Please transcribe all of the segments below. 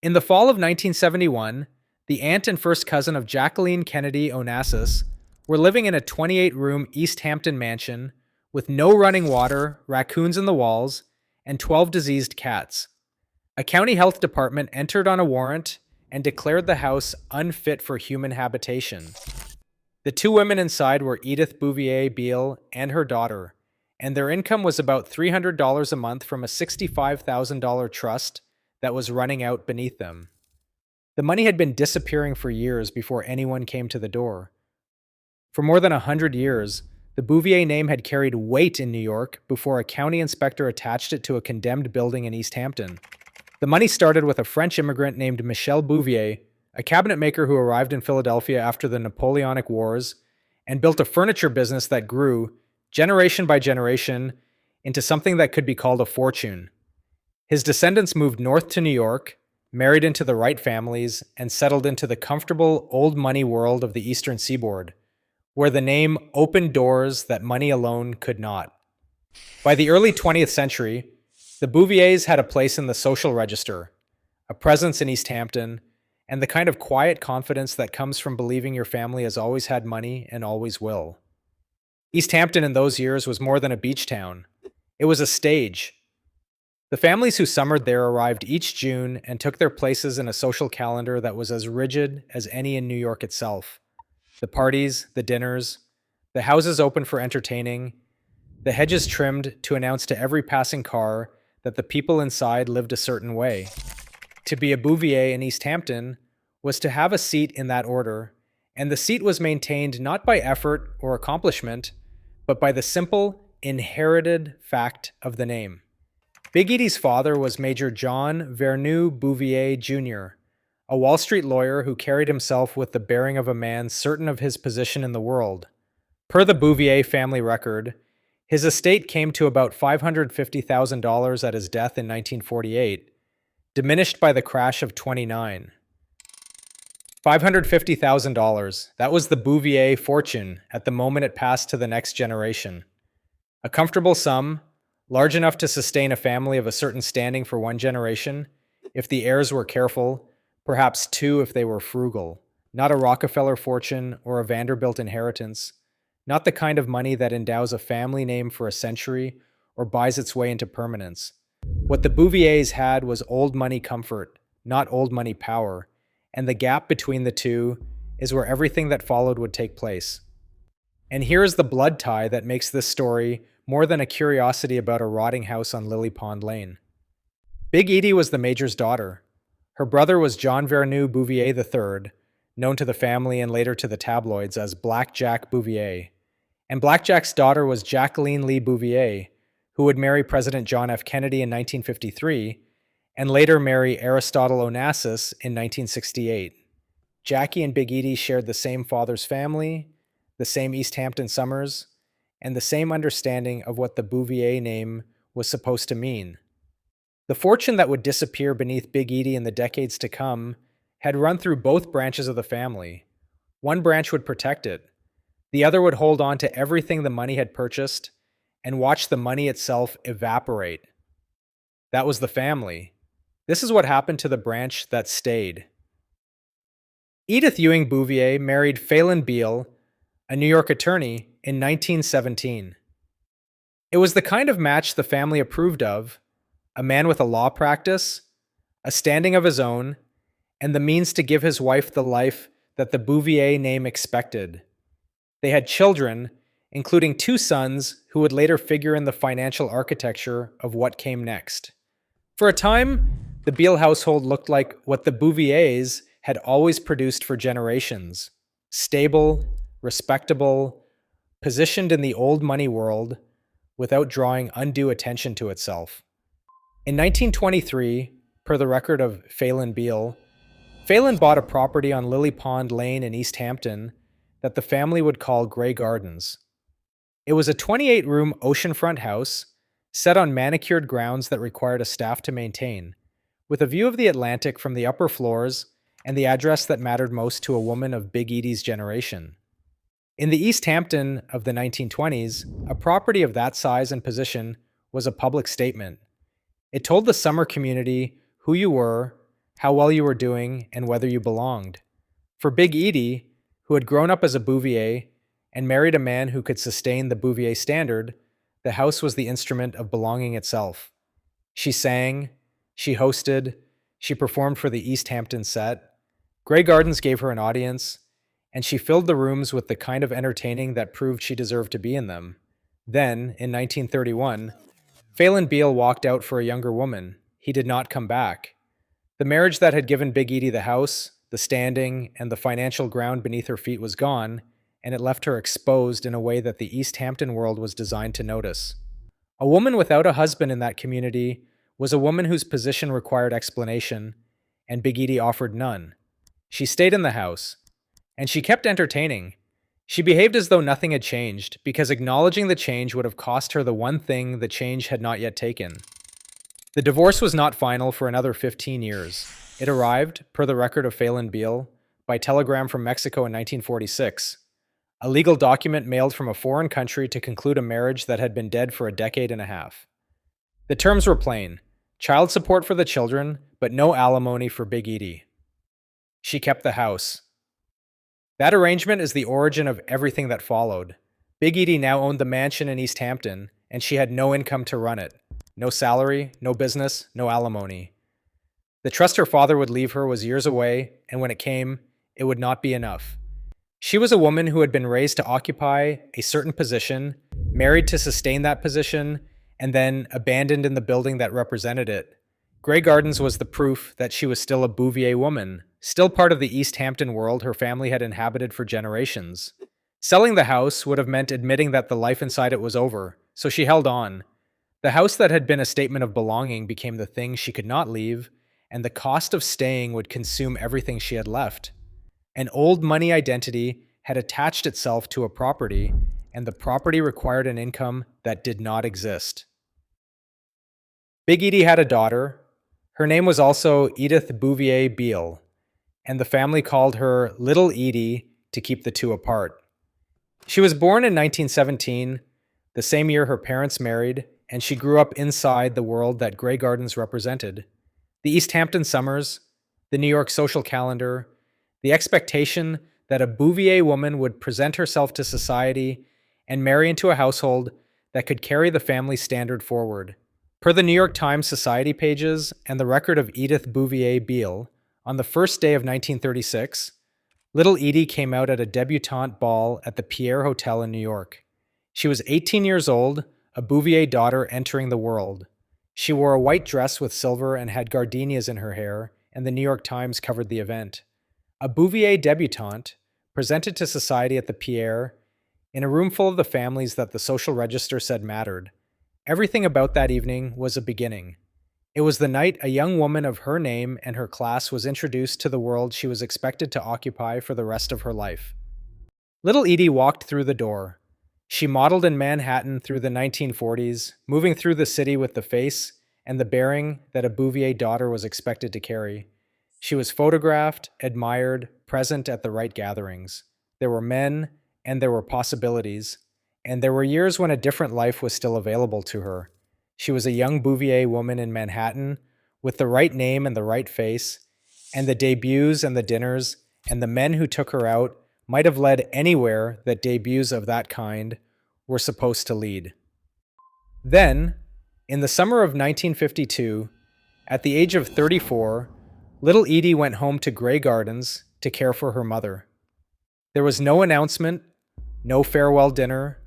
In the fall of 1971, the aunt and first cousin of Jacqueline Kennedy Onassis were living in a 28-room East Hampton mansion with no running water, raccoons in the walls, and 12 diseased cats. A county health department entered on a warrant and declared the house unfit for human habitation. The two women inside were Edith Bouvier Beale and her daughter, and their income was about $300 a month from a $65,000 trust that was running out beneath them. The money had been disappearing for years before anyone came to the door. For more than 100 years, the Bouvier name had carried weight in New York before a county inspector attached it to a condemned building in East Hampton. The money started with a French immigrant named Michel Bouvier, a cabinet maker who arrived in Philadelphia after the Napoleonic Wars and built a furniture business that grew, generation by generation, into something that could be called a fortune. His descendants moved north to New York, married into the right families, and settled into the comfortable old money world of the Eastern Seaboard, where the name opened doors that money alone could not. By the early 20th century, the Bouviers had a place in the social register, a presence in East Hampton, and the kind of quiet confidence that comes from believing your family has always had money and always will. East Hampton in those years was more than a beach town. It was a stage. The families who summered there arrived each June and took their places in a social calendar that was as rigid as any in New York itself. The parties, the dinners, the houses open for entertaining, the hedges trimmed to announce to every passing car that the people inside lived a certain way. To be a Bouvier in East Hampton was to have a seat in that order, and the seat was maintained not by effort or accomplishment, but by the simple, inherited fact of the name. Big Edie's father was Major John Vernu Bouvier Jr., a Wall Street lawyer who carried himself with the bearing of a man certain of his position in the world. Per the Bouvier family record, his estate came to about $550,000 at his death in 1948, diminished by the crash of '29. $550,000, that was the Bouvier fortune at the moment it passed to the next generation. A comfortable sum, large enough to sustain a family of a certain standing for one generation, if the heirs were careful, perhaps two if they were frugal. Not a Rockefeller fortune or a Vanderbilt inheritance, not the kind of money that endows a family name for a century or buys its way into permanence. What the Bouviers had was old money comfort, not old money power, and the gap between the two is where everything that followed would take place. And here is the blood tie that makes this story more than a curiosity about a rotting house on Lily Pond Lane. Big Edie was the Major's daughter. Her brother was John Vernu Bouvier III, known to the family and later to the tabloids as Black Jack Bouvier. And Black Jack's daughter was Jacqueline Lee Bouvier, who would marry President John F. Kennedy in 1953 and later marry Aristotle Onassis in 1968. Jackie and Big Edie shared the same father's family, the same East Hampton summers, and the same understanding of what the Bouvier name was supposed to mean. The fortune that would disappear beneath Big Edie in the decades to come had run through both branches of the family. One branch would protect it. The other would hold on to everything the money had purchased and watch the money itself evaporate. That was the family. This is what happened to the branch that stayed. Edith Ewing Bouvier married Phelan Beale, a New York attorney, in 1917. It was the kind of match the family approved of, a man with a law practice, a standing of his own, and the means to give his wife the life that the Bouvier name expected. They had children, including two sons who would later figure in the financial architecture of what came next. For a time, the Beale household looked like what the Bouviers had always produced for generations: stable, respectable, positioned in the old money world without drawing undue attention to itself. In 1923, per the record of Phelan Beale, Phelan bought a property on Lily Pond Lane in East Hampton that the family would call Grey Gardens. It was a 28-room oceanfront house set on manicured grounds that required a staff to maintain, with a view of the Atlantic from the upper floors and the address that mattered most to a woman of Big Edie's generation. In the East Hampton of the 1920s, a property of that size and position was a public statement. It told the summer community who you were, how well you were doing, and whether you belonged. For Big Edie, who had grown up as a Bouvier and married a man who could sustain the Bouvier standard, the house was the instrument of belonging itself. She sang, she hosted, she performed for the East Hampton set. Grey Gardens gave her an audience, and she filled the rooms with the kind of entertaining that proved she deserved to be in them. Then, in 1931, Phelan Beale walked out for a younger woman. He did not come back. The marriage that had given Big Edie the house, the standing, and the financial ground beneath her feet was gone, and it left her exposed in a way that the East Hampton world was designed to notice. A woman without a husband in that community was a woman whose position required explanation, and Big Edie offered none. She stayed in the house, and she kept entertaining. She behaved as though nothing had changed, because acknowledging the change would have cost her the one thing the change had not yet taken. The divorce was not final for another 15 years. It arrived, per the record of Phelan Beale, by telegram from Mexico in 1946, a legal document mailed from a foreign country to conclude a marriage that had been dead for a decade and a half. The terms were plain: child support for the children, but no alimony for Big Edie. She kept the house. That arrangement is the origin of everything that followed. Big Edie now owned the mansion in East Hampton, and she had no income to run it. No salary, no business, no alimony. The trust her father would leave her was years away, and when it came, it would not be enough. She was a woman who had been raised to occupy a certain position, married to sustain that position, and then abandoned in the building that represented it. Grey Gardens was the proof that she was still a Bouvier woman, still part of the East Hampton world her family had inhabited for generations. Selling the house would have meant admitting that the life inside it was over, so she held on. The house that had been a statement of belonging became the thing she could not leave, and the cost of staying would consume everything she had left. An old money identity had attached itself to a property, and the property required an income that did not exist. Big Edie had a daughter. Her name was also Edith Bouvier Beale, and the family called her Little Edie to keep the two apart. She was born in 1917, the same year her parents married, and she grew up inside the world that Grey Gardens represented. The East Hampton summers, the New York social calendar, the expectation that a Bouvier woman would present herself to society and marry into a household that could carry the family standard forward. Per the New York Times Society pages and the record of Edith Bouvier Beale, on the first day of 1936, Little Edie came out at a debutante ball at the Pierre Hotel in New York. She was 18 years old, a Bouvier daughter entering the world. She wore a white dress with silver and had gardenias in her hair, and the New York Times covered the event. A Bouvier debutante, presented to society at the Pierre, in a room full of the families that the social register said mattered. Everything about that evening was a beginning. It was the night a young woman of her name and her class was introduced to the world she was expected to occupy for the rest of her life. Little Edie walked through the door. She modeled in Manhattan through the 1940s, moving through the city with the face and the bearing that a Bouvier daughter was expected to carry. She was photographed, admired, present at the right gatherings. There were men, and there were possibilities, and there were years when a different life was still available to her. She was a young Bouvier woman in Manhattan, with the right name and the right face, and the debuts and the dinners, and the men who took her out might have led anywhere that debuts of that kind were supposed to lead. Then, in the summer of 1952, at the age of 34, Little Edie went home to Grey Gardens to care for her mother. There was no announcement, no farewell dinner,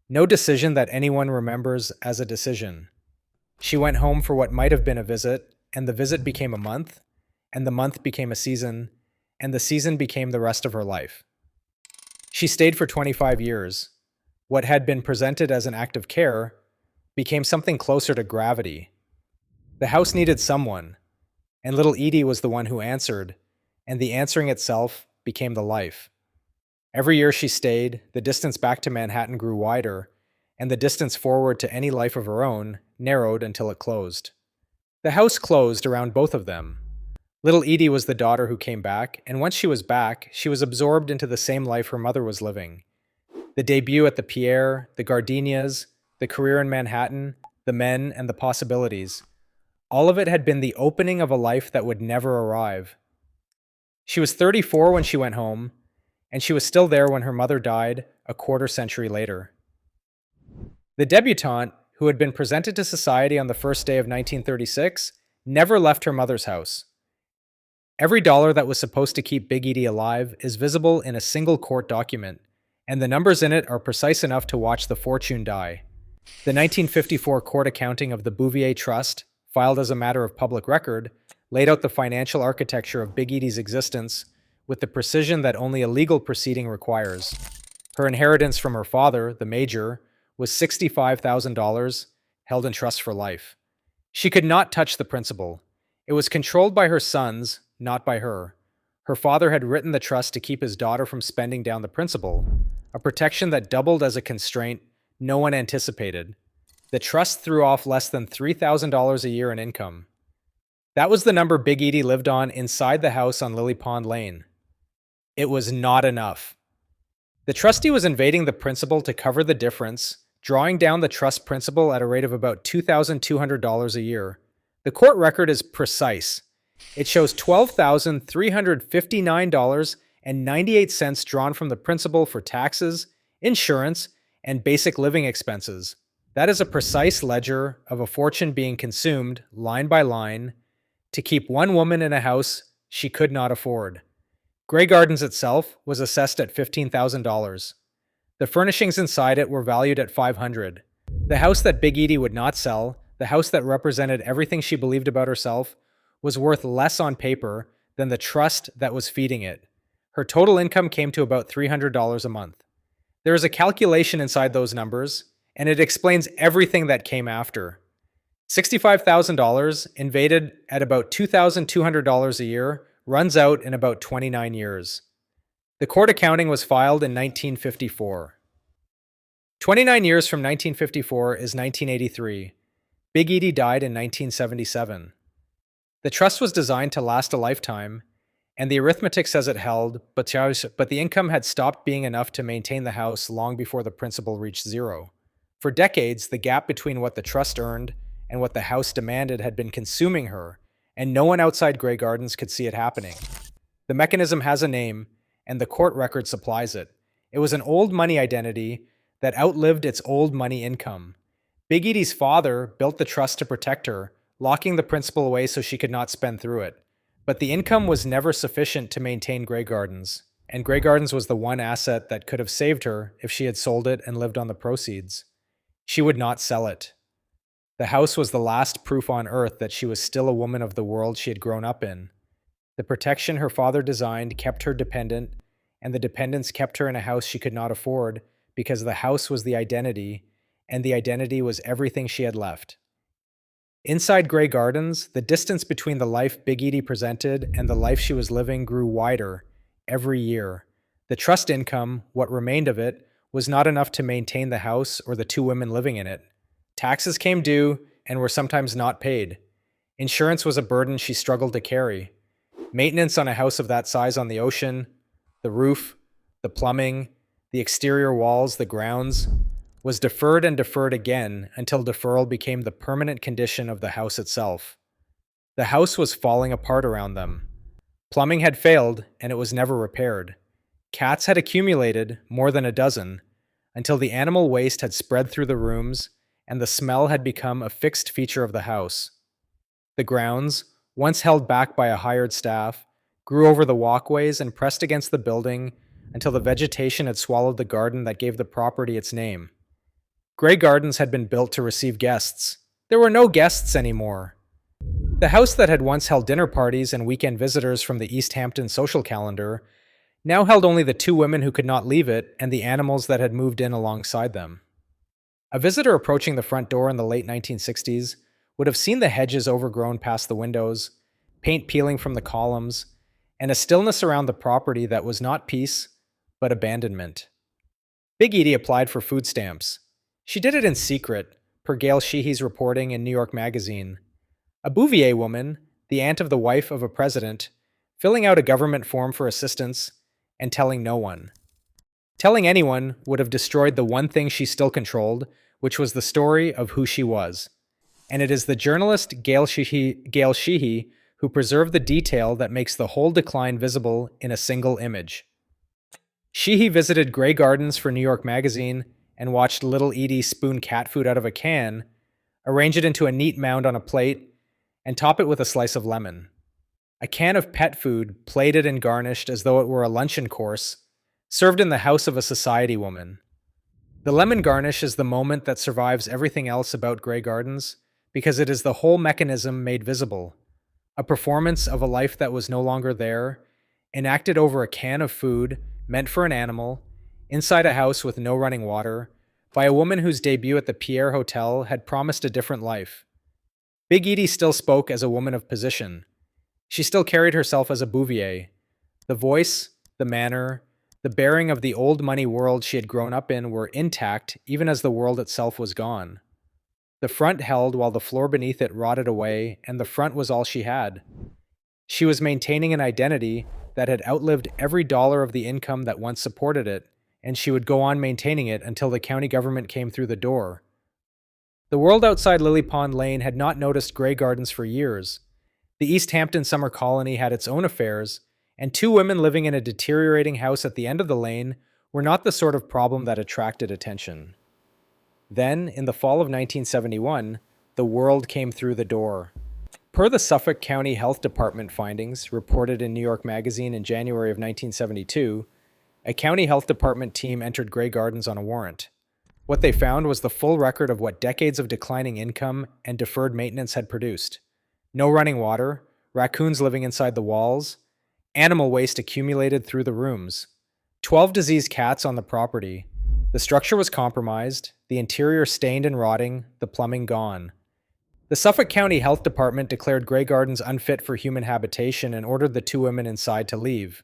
no decision that anyone remembers as a decision. She went home for what might have been a visit, and the visit became a month, and the month became a season, and the season became the rest of her life. She stayed for 25 years. What had been presented as an act of care became something closer to gravity. The house needed someone, and Little Edie was the one who answered, and the answering itself became the life. Every year she stayed, the distance back to Manhattan grew wider, and the distance forward to any life of her own narrowed until it closed. The house closed around both of them. Little Edie was the daughter who came back, and once she was back, she was absorbed into the same life her mother was living. The debut at the Pierre, the gardenias, the career in Manhattan, the men, and the possibilities. All of it had been the opening of a life that would never arrive. She was 34 when she went home, and she was still there when her mother died a quarter century later. The debutante, who had been presented to society on the first day of 1936, never left her mother's house. Every dollar that was supposed to keep Big Edie alive is visible in a single court document, and the numbers in it are precise enough to watch the fortune die. The 1954 court accounting of the Bouvier Trust, filed as a matter of public record, laid out the financial architecture of Big Edie's existence with the precision that only a legal proceeding requires. Her inheritance from her father, the major, was $65,000, held in trust for life. She could not touch the principal. It was controlled by her sons, not by her. Her father had written the trust to keep his daughter from spending down the principal, a protection that doubled as a constraint no one anticipated. The trust threw off less than $3,000 a year in income. That was the number Big Edie lived on inside the house on Lily Pond Lane. It was not enough. The trustee was invading the principal to cover the difference, drawing down the trust principal at a rate of about $2,200 a year. The court record is precise. It shows $12,359.98 drawn from the principal for taxes, insurance, and basic living expenses. That is a precise ledger of a fortune being consumed, line by line, to keep one woman in a house she could not afford. Grey Gardens itself was assessed at $15,000. The furnishings inside it were valued at $500. The house that Big Edie would not sell, the house that represented everything she believed about herself, was worth less on paper than the trust that was feeding it. Her total income came to about $300 a month. There is a calculation inside those numbers, and it explains everything that came after. $65,000, invaded at about $2,200 a year, runs out in about 29 years. The court accounting was filed in 1954. 29 years from 1954 is 1983. Big Edie died in 1977. The trust was designed to last a lifetime, and the arithmetic says it held, but the income had stopped being enough to maintain the house long before the principal reached zero. For decades, the gap between what the trust earned and what the house demanded had been consuming her, and no one outside Grey Gardens could see it happening. The mechanism has a name, and the court record supplies it. It was an old money identity that outlived its old money income. Big Edie's father built the trust to protect her, locking the principal away so she could not spend through it. But the income was never sufficient to maintain Grey Gardens, and Grey Gardens was the one asset that could have saved her if she had sold it and lived on the proceeds. She would not sell it. The house was the last proof on earth that she was still a woman of the world she had grown up in. The protection her father designed kept her dependent, and the dependence kept her in a house she could not afford because the house was the identity, and the identity was everything she had left. Inside Grey Gardens, the distance between the life Big Edie presented and the life she was living grew wider every year. The trust income, what remained of it, was not enough to maintain the house or the two women living in it. Taxes came due and were sometimes not paid. Insurance was a burden she struggled to carry. Maintenance on a house of that size on the ocean, the roof, the plumbing, the exterior walls, the grounds, was deferred and deferred again until deferral became the permanent condition of the house itself. The house was falling apart around them. Plumbing had failed, and it was never repaired. Cats had accumulated, more than a dozen, until the animal waste had spread through the rooms, and the smell had become a fixed feature of the house. The grounds, once held back by a hired staff, grew over the walkways and pressed against the building until the vegetation had swallowed the garden that gave the property its name. Grey Gardens had been built to receive guests. There were no guests anymore. The house that had once held dinner parties and weekend visitors from the East Hampton social calendar now held only the two women who could not leave it and the animals that had moved in alongside them. A visitor approaching the front door in the late 1960s would have seen the hedges overgrown past the windows, paint peeling from the columns, and a stillness around the property that was not peace, but abandonment. Big Edie applied for food stamps. She did it in secret, per Gail Sheehy's reporting in New York Magazine. A Bouvier woman, the aunt of the wife of a president, filling out a government form for assistance and telling no one. Telling anyone would have destroyed the one thing she still controlled, which was the story of who she was. and it is the journalist Gail Sheehy who preserved the detail that makes the whole decline visible in a single image. Sheehy visited Grey Gardens for New York Magazine and watched little Edie spoon cat food out of a can, arrange it into a neat mound on a plate, and top it with a slice of lemon. A can of pet food, plated and garnished as though it were a luncheon course, served in the house of a society woman. The lemon garnish is the moment that survives everything else about Grey Gardens, because it is the whole mechanism made visible. A performance of a life that was no longer there, enacted over a can of food meant for an animal, inside a house with no running water, by a woman whose debut at the Pierre Hotel had promised a different life. Big Edie still spoke as a woman of position. She still carried herself as a Bouvier. The voice, the manner, the bearing of the old money world she had grown up in were intact even as the world itself was gone. The front held while the floor beneath it rotted away, and the front was all she had. She was maintaining an identity that had outlived every dollar of the income that once supported it, and she would go on maintaining it until the county government came through the door. The world outside Lily Pond Lane had not noticed Grey Gardens for years. The East Hampton summer colony had its own affairs, and two women living in a deteriorating house at the end of the lane were not the sort of problem that attracted attention. Then, in the fall of 1971, the world came through the door. Per the Suffolk County Health Department findings reported in New York Magazine in January of 1972, a county health department team entered Grey Gardens on a warrant. What they found was the full record of what decades of declining income and deferred maintenance had produced. No running water, raccoons living inside the walls, animal waste accumulated through the rooms, 12 diseased cats on the property. The structure was compromised, the interior stained and rotting, the plumbing gone. The Suffolk County Health Department declared Grey Gardens unfit for human habitation and ordered the two women inside to leave.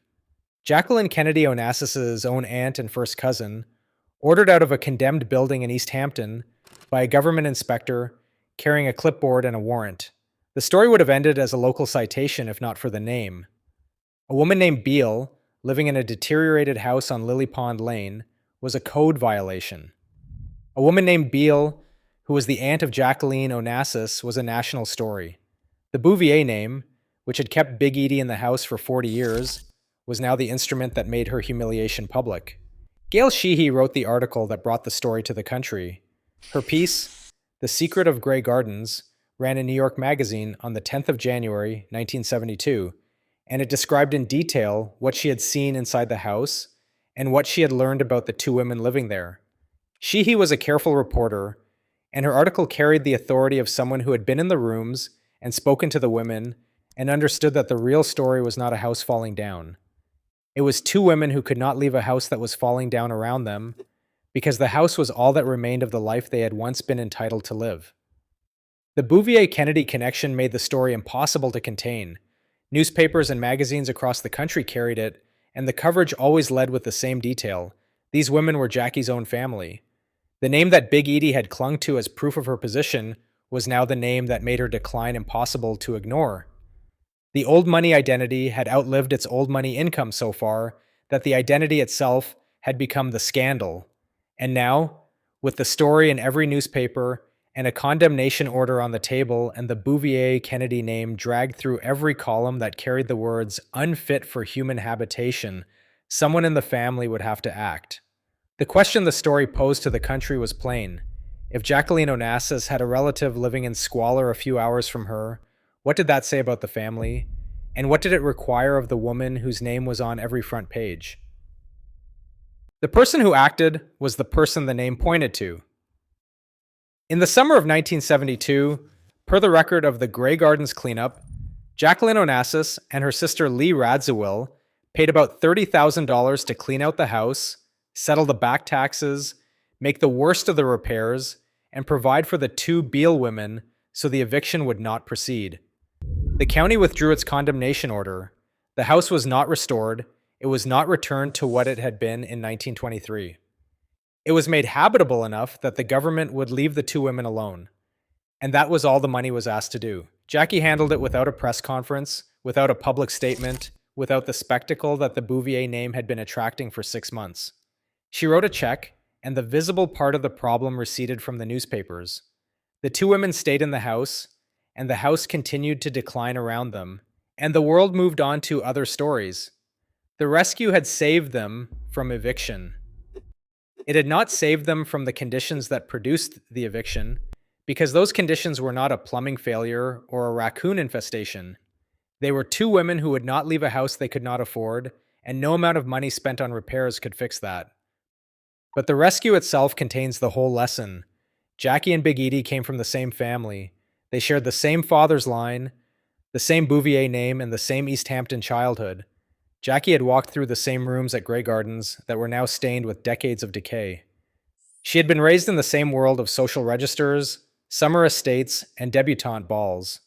Jacqueline Kennedy Onassis' own aunt and first cousin, ordered out of a condemned building in East Hampton by a government inspector carrying a clipboard and a warrant. The story would have ended as a local citation if not for the name. A woman named Beale, living in a deteriorated house on Lily Pond Lane, was a code violation. A woman named Beale, who was the aunt of Jacqueline Onassis, was a national story. The Bouvier name, which had kept Big Edie in the house for 40 years, was now the instrument that made her humiliation public. Gail Sheehy wrote the article that brought the story to the country. Her piece, The Secret of Grey Gardens, ran in New York Magazine on the 10th of January, 1972, and it described in detail what she had seen inside the house and what she had learned about the two women living there. Sheehy was a careful reporter, and her article carried the authority of someone who had been in the rooms and spoken to the women and understood that the real story was not a house falling down. It was two women who could not leave a house that was falling down around them because the house was all that remained of the life they had once been entitled to live. The Bouvier-Kennedy connection made the story impossible to contain. Newspapers and magazines across the country carried it, and the coverage always led with the same detail. These women were Jackie's own family. The name that Big Edie had clung to as proof of her position was now the name that made her decline impossible to ignore. The old money identity had outlived its old money income so far that the identity itself had become the scandal. And now, with the story in every newspaper and a condemnation order on the table and the Bouvier Kennedy name dragged through every column that carried the words unfit for human habitation, someone in the family would have to act. The question the story posed to the country was plain. If Jacqueline Onassis had a relative living in squalor a few hours from her, what did that say about the family? And what did it require of the woman whose name was on every front page? The person who acted was the person the name pointed to. In the summer of 1972, per the record of the Grey Gardens cleanup, Jacqueline Onassis and her sister Lee Radziwill paid about $30,000 to clean out the house, settle the back taxes, make the worst of the repairs, and provide for the two Beale women so the eviction would not proceed. The county withdrew its condemnation order. The house was not restored. It was not returned to what it had been in 1923. It was made habitable enough that the government would leave the two women alone. And that was all the money was asked to do. Jackie handled it without a press conference, without a public statement, without the spectacle that the Bouvier name had been attracting for 6 months. She wrote a check, and the visible part of the problem receded from the newspapers. The two women stayed in the house, and the house continued to decline around them, and the world moved on to other stories. The rescue had saved them from eviction. It had not saved them from the conditions that produced the eviction, because those conditions were not a plumbing failure or a raccoon infestation. They were two women who would not leave a house they could not afford, and no amount of money spent on repairs could fix that. But the rescue itself contains the whole lesson. Jackie and Big Edie came from the same family. They shared the same father's line, the same Bouvier name, and the same East Hampton childhood. Jackie had walked through the same rooms at Grey Gardens that were now stained with decades of decay. She had been raised in the same world of social registers, summer estates, and debutante balls.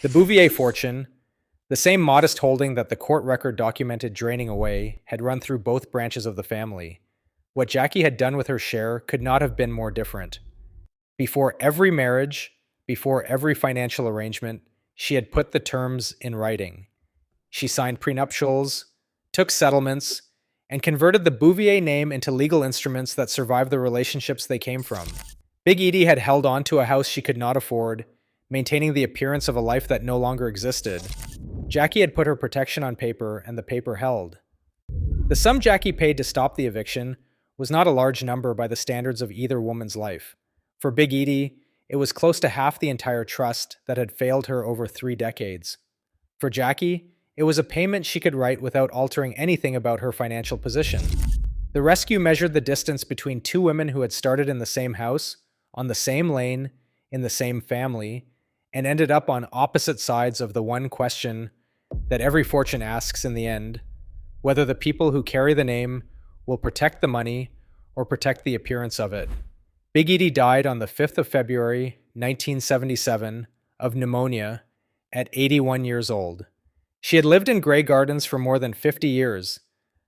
The Bouvier fortune, the same modest holding that the court record documented draining away, had run through both branches of the family. What Jackie had done with her share could not have been more different. Before every marriage, before every financial arrangement, she had put the terms in writing. She signed prenuptials, took settlements, and converted the Bouvier name into legal instruments that survived the relationships they came from. Big Edie had held on to a house she could not afford, maintaining the appearance of a life that no longer existed. Jackie had put her protection on paper, and the paper held. The sum Jackie paid to stop the eviction was not a large number by the standards of either woman's life. For Big Edie, it was close to half the entire trust that had failed her over 3 decades. For Jackie, it was a payment she could write without altering anything about her financial position. The rescue measured the distance between two women who had started in the same house, on the same lane, in the same family, and ended up on opposite sides of the one question that every fortune asks in the end: whether the people who carry the name will protect the money or protect the appearance of it. Big Edie died on the 5th of February, 1977, of pneumonia at 81 years old. She had lived in Grey Gardens for more than 50 years,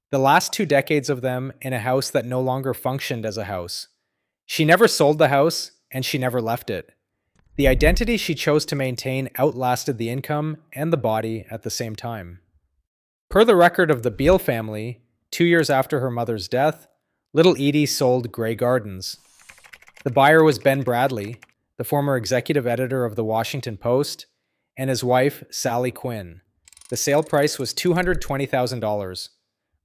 the last 2 decades of them in a house that no longer functioned as a house. She never sold the house, and she never left it. The identity she chose to maintain outlasted the income and the body at the same time. Per the record of the Beale family, 2 years after her mother's death, little Edie sold Grey Gardens. The buyer was Ben Bradley, the former executive editor of the Washington Post, and his wife, Sally Quinn. The sale price was $220,000.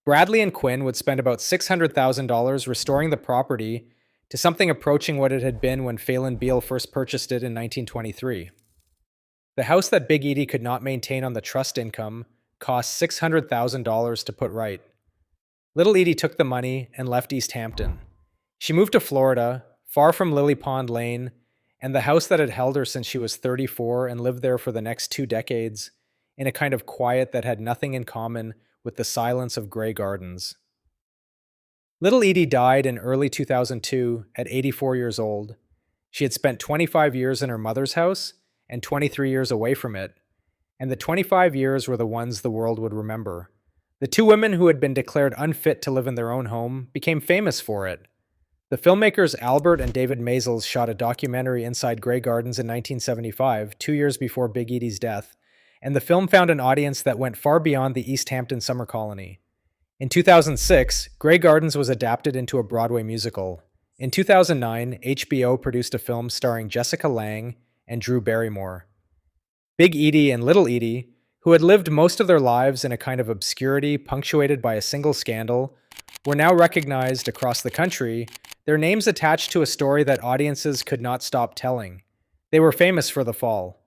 Bradley and Quinn would spend about $600,000 restoring the property to something approaching what it had been when Phelan Beale first purchased it in 1923. The house that Big Edie could not maintain on the trust income cost $600,000 to put right. Little Edie took the money and left East Hampton. She moved to Florida, far from Lily Pond Lane, and the house that had held her since she was 34, and lived there for the next 2 decades, in a kind of quiet that had nothing in common with the silence of Grey Gardens. Little Edie died in early 2002 at 84 years old. She had spent 25 years in her mother's house and 23 years away from it, and the 25 years were the ones the world would remember. The two women who had been declared unfit to live in their own home became famous for it. The filmmakers Albert and David Maysles shot a documentary inside Grey Gardens in 1975, 2 years before Big Edie's death, and the film found an audience that went far beyond the East Hampton summer colony. In 2006, Grey Gardens was adapted into a Broadway musical. In 2009, HBO produced a film starring Jessica Lange and Drew Barrymore. Big Edie and Little Edie, who had lived most of their lives in a kind of obscurity punctuated by a single scandal, were now recognized across the country, their names attached to a story that audiences could not stop telling. They were famous for the fall.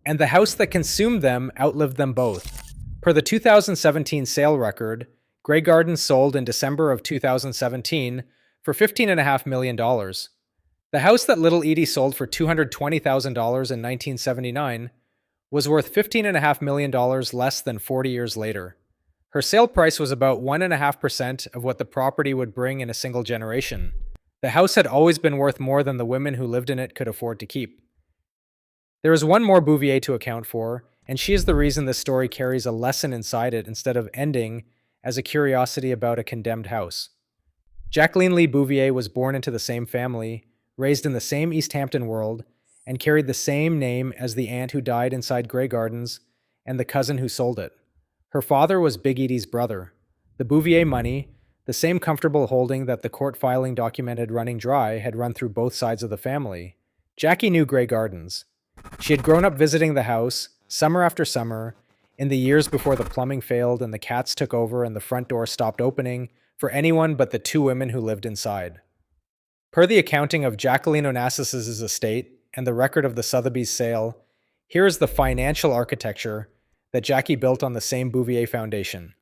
And the house that consumed them outlived them both. Per the 2017 sale record, Grey Gardens sold in December of 2017 for $15.5 million. The house that Little Edie sold for $220,000 in 1979 was worth $15.5 million less than 40 years later. Her sale price was about 1.5% of what the property would bring in a single generation. The house had always been worth more than the women who lived in it could afford to keep. There is one more Bouvier to account for, and she is the reason this story carries a lesson inside it instead of ending as a curiosity about a condemned house. Jacqueline Lee Bouvier was born into the same family, raised in the same East Hampton world, and carried the same name as the aunt who died inside Grey Gardens and the cousin who sold it. Her father was Big Edie's brother. The Bouvier money, the same comfortable holding that the court filing documented running dry, had run through both sides of the family. Jackie knew Grey Gardens. She had grown up visiting the house, summer after summer, in the years before the plumbing failed and the cats took over and the front door stopped opening for anyone but the two women who lived inside. Per the accounting of Jacqueline Onassis' estate and the record of the Sotheby's sale, here is the financial architecture that Jackie built on the same Bouvier foundation.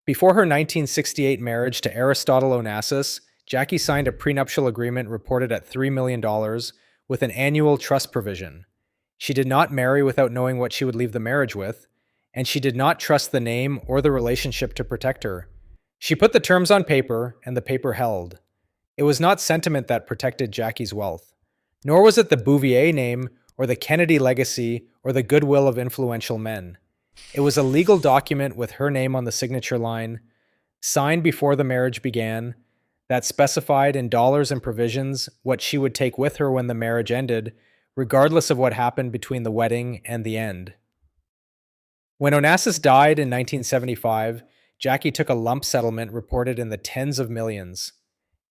Before her 1968 marriage to Aristotle Onassis, Jackie signed a prenuptial agreement reported at $3 million with an annual trust provision. She did not marry without knowing what she would leave the marriage with, and she did not trust the name or the relationship to protect her. She put the terms on paper, and the paper held. It was not sentiment that protected Jackie's wealth, nor was it the Bouvier name or the Kennedy legacy or the goodwill of influential men. It was a legal document with her name on the signature line, signed before the marriage began, that specified in dollars and provisions what she would take with her when the marriage ended, regardless of what happened between the wedding and the end. When Onassis died in 1975, Jackie took a lump settlement reported in the tens of millions.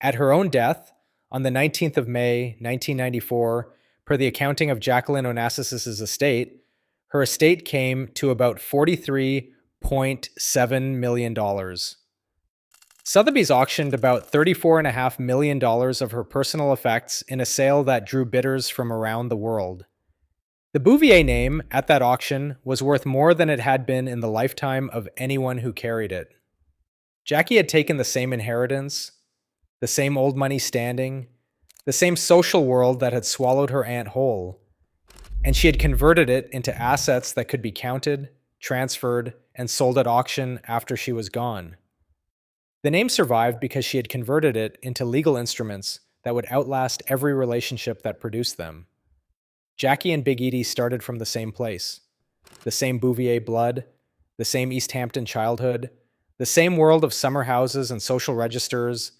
At her own death, on the 19th of May, 1994, per the accounting of Jacqueline Onassis' estate, her estate came to about $43.7 million. Sotheby's auctioned about $34.5 million of her personal effects in a sale that drew bidders from around the world. The Bouvier name at that auction was worth more than it had been in the lifetime of anyone who carried it. Jackie had taken the same inheritance, the same old money standing, the same social world that had swallowed her aunt whole, and she had converted it into assets that could be counted, transferred, and sold at auction after she was gone. The name survived because she had converted it into legal instruments that would outlast every relationship that produced them. Jackie and Big Edie started from the same place. The same Bouvier blood, the same East Hampton childhood, the same world of summer houses and social registers,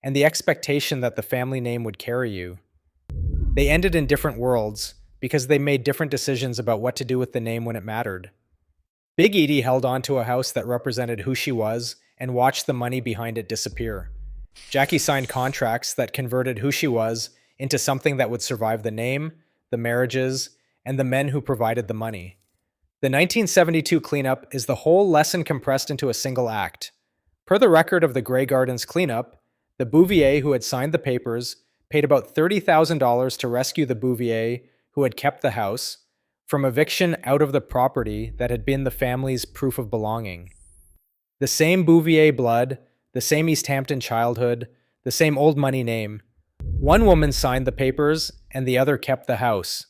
and the expectation that the family name would carry you. They ended in different worlds because they made different decisions about what to do with the name when it mattered. Big Edie held on to a house that represented who she was and watched the money behind it disappear. Jackie signed contracts that converted who she was into something that would survive the name, the marriages, and the men who provided the money. The 1972 cleanup is the whole lesson compressed into a single act. Per the record of the Grey Gardens cleanup, the Bouvier who had signed the papers paid about $30,000 to rescue the Bouvier who had kept the house from eviction out of the property that had been the family's proof of belonging. The same Bouvier blood, the same East Hampton childhood, the same old money name. One woman signed the papers and the other kept the house.